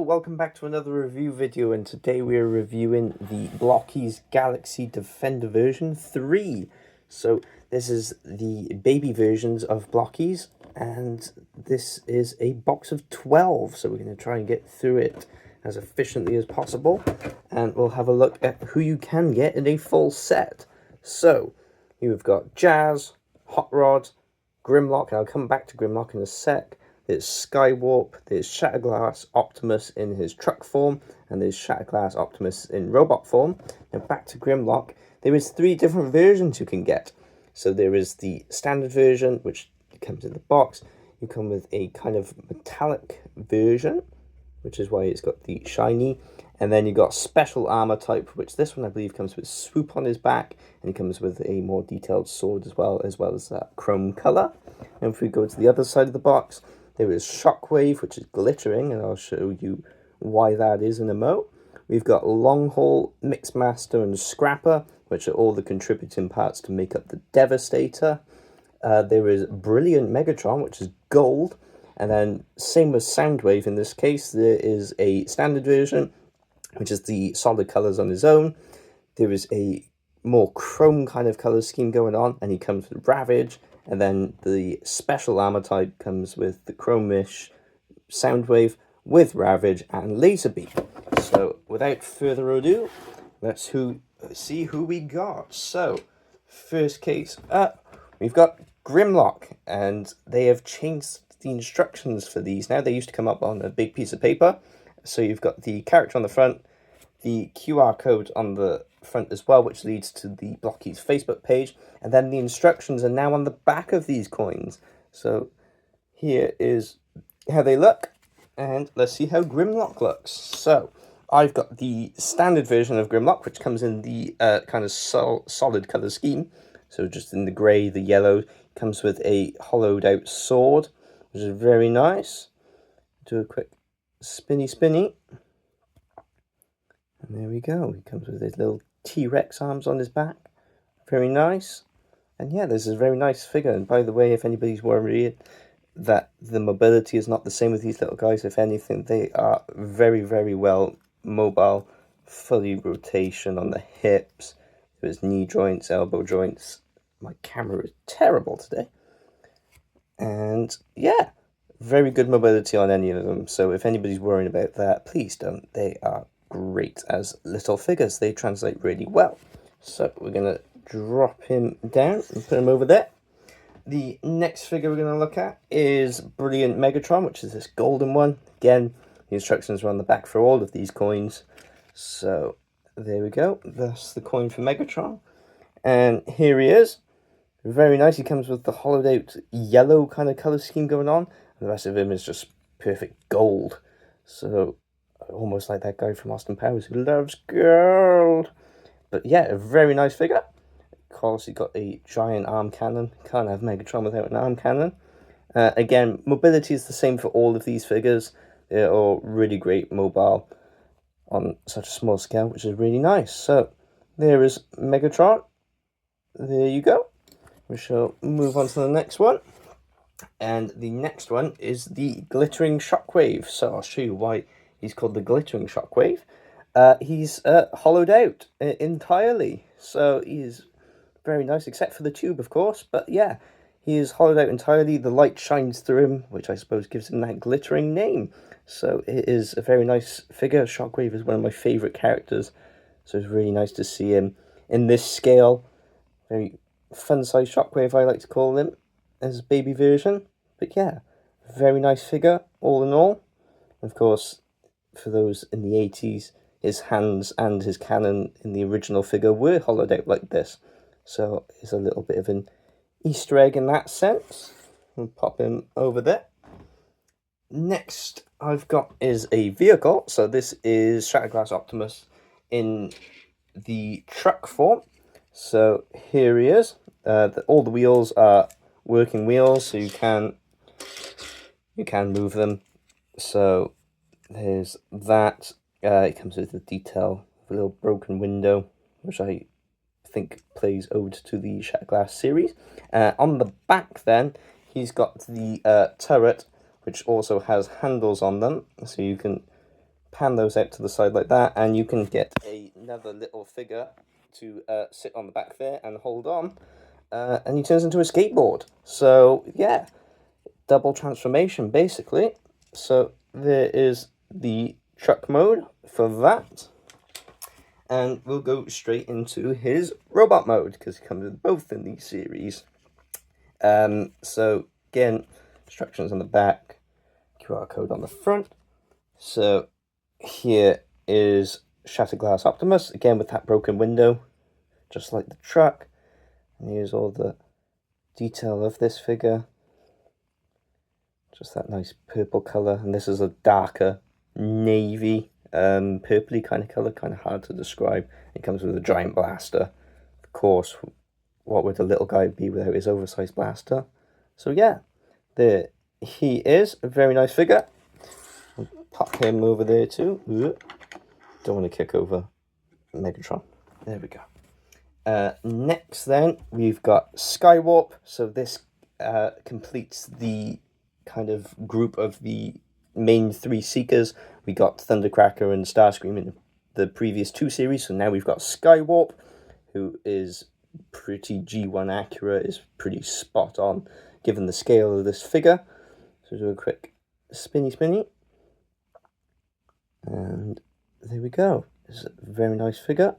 welcome back to another review video, and today we are reviewing the Blockies Galaxy Defender version 3. So this is the baby versions of Blockies, and this is a box of 12, so we're going to try and get through it as efficiently as possible, and we'll have a look at who you can get in a full set. So, you've got Jazz, Hot Rod, Grimlock, and I'll come back to Grimlock in a sec. There's Skywarp, there's Shatterglass Optimus in his truck form, and there's Shatterglass Optimus in robot form. Now back to Grimlock, there is 3 different versions you can get. So there is the standard version, which comes in the box. You come with a kind of metallic version, which is why it's got the shiny. And then you got special armor type, which this one I believe comes with swoop on his back, and he comes with a more detailed sword as well as that chrome color. And if we go to the other side of the box, there is Shockwave, which is glittering, and I'll show you why that is in a mo. We've got Longhaul, Mixmaster, and Scrapper, which are all the contributing parts to make up the Devastator. There is Brilliant Megatron, which is gold, and then same with Soundwave in this case. There is a standard version, which is the solid colors on his own. There is a more chrome kind of color scheme going on, and he comes with Ravage. And then the special armor type comes with the chromish Soundwave with Ravage and Laserbeam. So without further ado, let's see who we got. So first case up, we've got Grimlock, and they have changed the instructions for these now. They used to come up on a big piece of paper. So you've got the character on the front, the QR code on the front as well, which leads to the Blockies Facebook page, and then the instructions are now on the back of these coins. So here is how they look, and let's see how Grimlock looks. So I've got the standard version of Grimlock, which comes in the kind of solid color scheme, so just in the grey, the yellow. Comes with a hollowed out sword, which is very nice. Do a quick spinny. And there we go. He comes with his little T-Rex arms on his back. Very nice. And yeah, this is a very nice figure. And by the way, if anybody's worried that the mobility is not the same with these little guys, if anything, they are very, very well mobile. Fully rotation on the hips. There's knee joints, elbow joints. My camera is terrible today. And yeah, very good mobility on any of them. So if anybody's worrying about that, please don't. They are great as little figures. They translate really well. So we're going to drop him down and put him over there. The next figure we're going to look at is Brilliant Megatron, which is this golden one. Again, the instructions are on the back for all of these coins. So there we go. That's the coin for Megatron. And here he is. Very nice. He comes with the hollowed out yellow kind of color scheme going on. And the rest of him is just perfect gold. So almost like that guy from Austin Powers who loves gold. But yeah, a very nice figure. Of course, he got a giant arm cannon. Can't have Megatron without an arm cannon. Again, mobility is the same for all of these figures. They're all really great mobile on such a small scale, which is really nice. So there is Megatron. There you go. We shall move on to the next one. And the next one is the Glittering Shockwave. So I'll show you why he's called the Glittering Shockwave. He's hollowed out entirely. So he's very nice, except for the tube, of course. But yeah, he is hollowed out entirely. The light shines through him, which I suppose gives him that glittering name. So it is a very nice figure. Shockwave is one of my favourite characters. So it's really nice to see him in this scale. Very fun-size Shockwave, I like to call him, as a baby version. But yeah, very nice figure, all in all. Of course, for those in the 80s, his hands and his cannon in the original figure were hollowed out like this. So it's a little bit of an Easter egg in that sense. We'll pop him over there. Next I've got is a vehicle. So this is Shatterglass Optimus in the truck form. So here he is. All the wheels are working wheels, so you can move them. So there's that. It comes with the detail of a little broken window, which I think plays ode to the Shatterglass series. On the back then, he's got the turret, which also has handles on them, so you can pan those out to the side like that, and you can get another little figure to sit on the back there and hold on, and he turns into a skateboard. So yeah, double transformation basically. So there is the truck mode for that, and we'll go straight into his robot mode because he comes with both in these series. So again, instructions on the back, QR code on the front. So here is Shattered Glass Optimus, again with that broken window, just like the truck. And here's all the detail of this figure. Just that nice purple colour, and this is a darker navy, purpley kind of colour, kind of hard to describe. It comes with a giant blaster. Of course, what would a little guy be without his oversized blaster? So yeah, there he is, a very nice figure. I'll pop him over there too. Don't want to kick over Megatron. There we go. Next then, we've got Skywarp. So this completes the kind of group of the main three Seekers. We got Thundercracker and Starscream in the previous two series, so now we've got Skywarp, who is pretty G1 accurate, is pretty spot on given the scale of this figure. So do a quick spinny, and there we go. It's a very nice figure,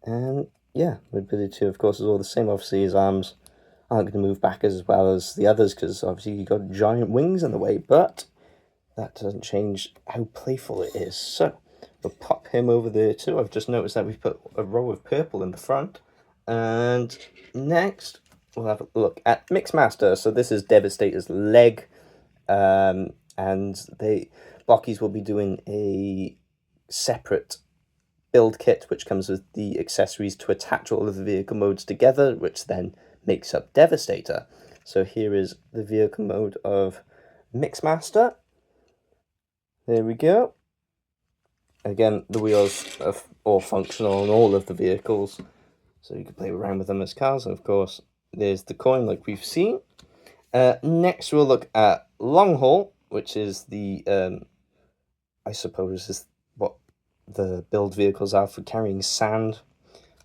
and yeah, mobility of course is all the same. Obviously his arms aren't going to move back as well as the others because obviously you got giant wings in the way, but that doesn't change how playful it is. So we'll pop him over there too. I've just noticed that we've put a row of purple in the front. And next we'll have a look at Mixmaster. So this is Devastator's leg, and Blockies will be doing a separate build kit which comes with the accessories to attach all of the vehicle modes together, which then makes up Devastator. So here is the vehicle mode of Mixmaster. There we go. Again, the wheels are all functional on all of the vehicles, so you can play around with them as cars. And of course, there's the coin like we've seen. Next, we'll look at Long Haul, which is the, I suppose, is what the build vehicles are for carrying sand.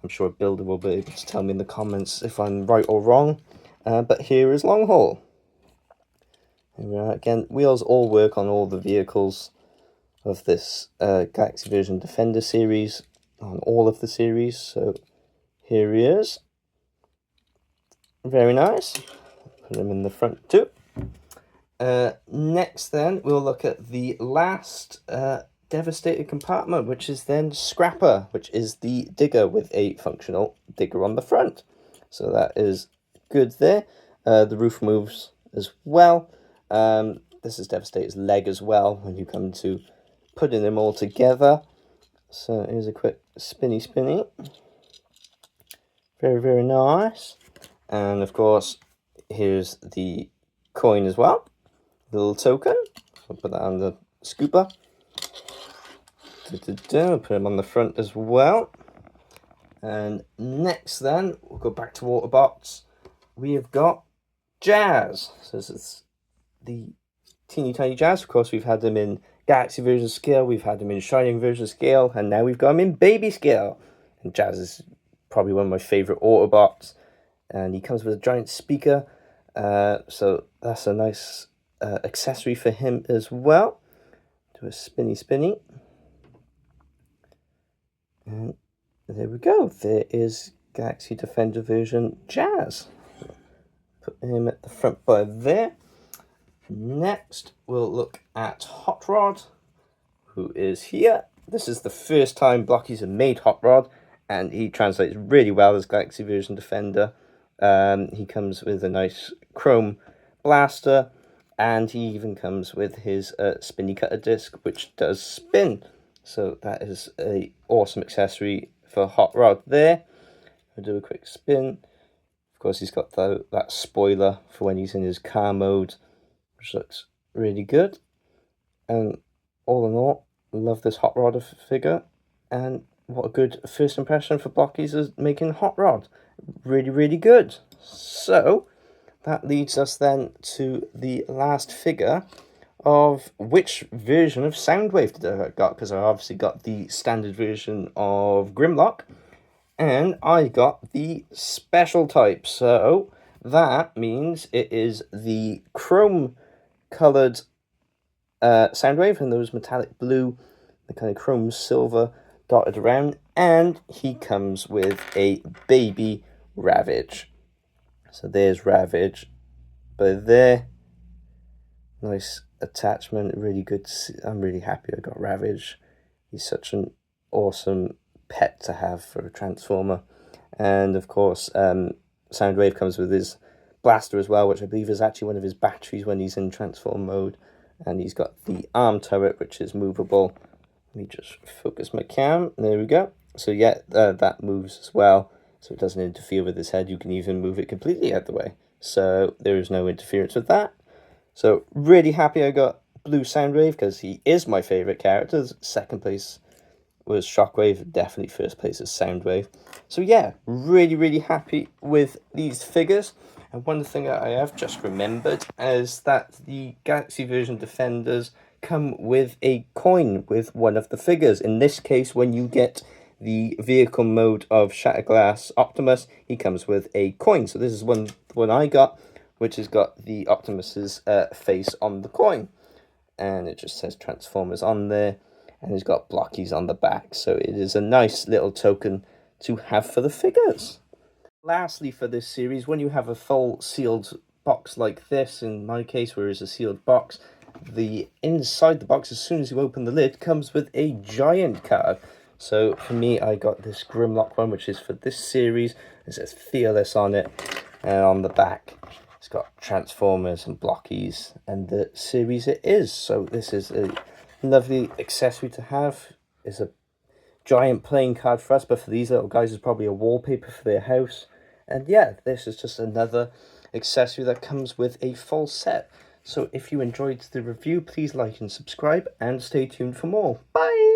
I'm sure a builder will be able to tell me in the comments if I'm right or wrong. But here is Long Haul. Here we are again. Wheels all work on all the vehicles of this Galaxy Version Defender series, on all of the series. So here he is. Very nice. Put him in the front too. Next then, we'll look at the last Devastator compartment, which is then Scrapper, which is the digger with a functional digger on the front. So that is good there. The roof moves as well. This is Devastator's leg as well when you come to putting them all together. So here's a quick spinny. Very, very nice. And of course, here's the coin as well. Little token. I'll put that on the scooper. Put him on the front as well. And next then, we'll go back to Autobots. We have got Jazz. So this is the teeny tiny Jazz. Of course, we've had him in Galaxy version scale, we've had him in Shining version scale, and now we've got him in baby scale. And Jazz is probably one of my favourite Autobots. And he comes with a giant speaker. So that's a nice accessory for him as well. Do a spinny. And there we go. There is Galaxy Defender version Jazz. Put him at the front by there. Next, we'll look at Hot Rod, who is here. This is the first time Blockies have made Hot Rod, and he translates really well as Galaxy Version Defender. He comes with a nice chrome blaster, and he even comes with his spinny cutter disc, which does spin. So that is an awesome accessory for Hot Rod there. I'll do a quick spin. Of course, he's got that spoiler for when he's in his car mode, which looks really good. And all in all, love this Hot Rod figure. And what a good first impression for Blockies is making Hot Rod. Really, really good. So that leads us then to the last figure of which version of Soundwave did I got, because I obviously got the standard version of Grimlock, and I got the special type, so that means it is the chrome coloured Soundwave, and those metallic blue, the kind of chrome silver dotted around, and he comes with a baby Ravage. So there's Ravage, but there, nice attachment, really good to see. I'm really happy I got Ravage. He's such an awesome pet to have for a Transformer. And of course, Soundwave comes with his blaster as well, which I believe is actually one of his batteries when he's in transform mode. And he's got the arm turret, which is movable. Let me just focus my cam. There we go. So yeah, that moves as well, so it doesn't interfere with his head. You can even move it completely out the way, so there is no interference with that. So really happy I got Blue Soundwave, because he is my favourite character. Second place was Shockwave, definitely first place is Soundwave. So yeah, really happy with these figures. And one thing that I have just remembered is that the Galaxy version Defenders come with a coin with one of the figures. In this case, when you get the vehicle mode of Shatterglass Optimus, he comes with a coin. So this is one I got, which has got the Optimus's face on the coin. And it just says Transformers on there. And it's got blockies on the back. So it is a nice little token to have for the figures. Lastly, for this series, when you have a full sealed box like this, in my case, where it's a sealed box, the inside the box, as soon as you open the lid, comes with a giant card. So for me, I got this Grimlock one, which is for this series. It says Fearless on it, and on the back it's got Transformers and blockies, and the series it is. So this is a lovely accessory to have. It's a giant playing card for us, but for these little guys, it's probably a wallpaper for their house. And yeah, this is just another accessory that comes with a full set. So if you enjoyed the review, please like and subscribe, and stay tuned for more. Bye!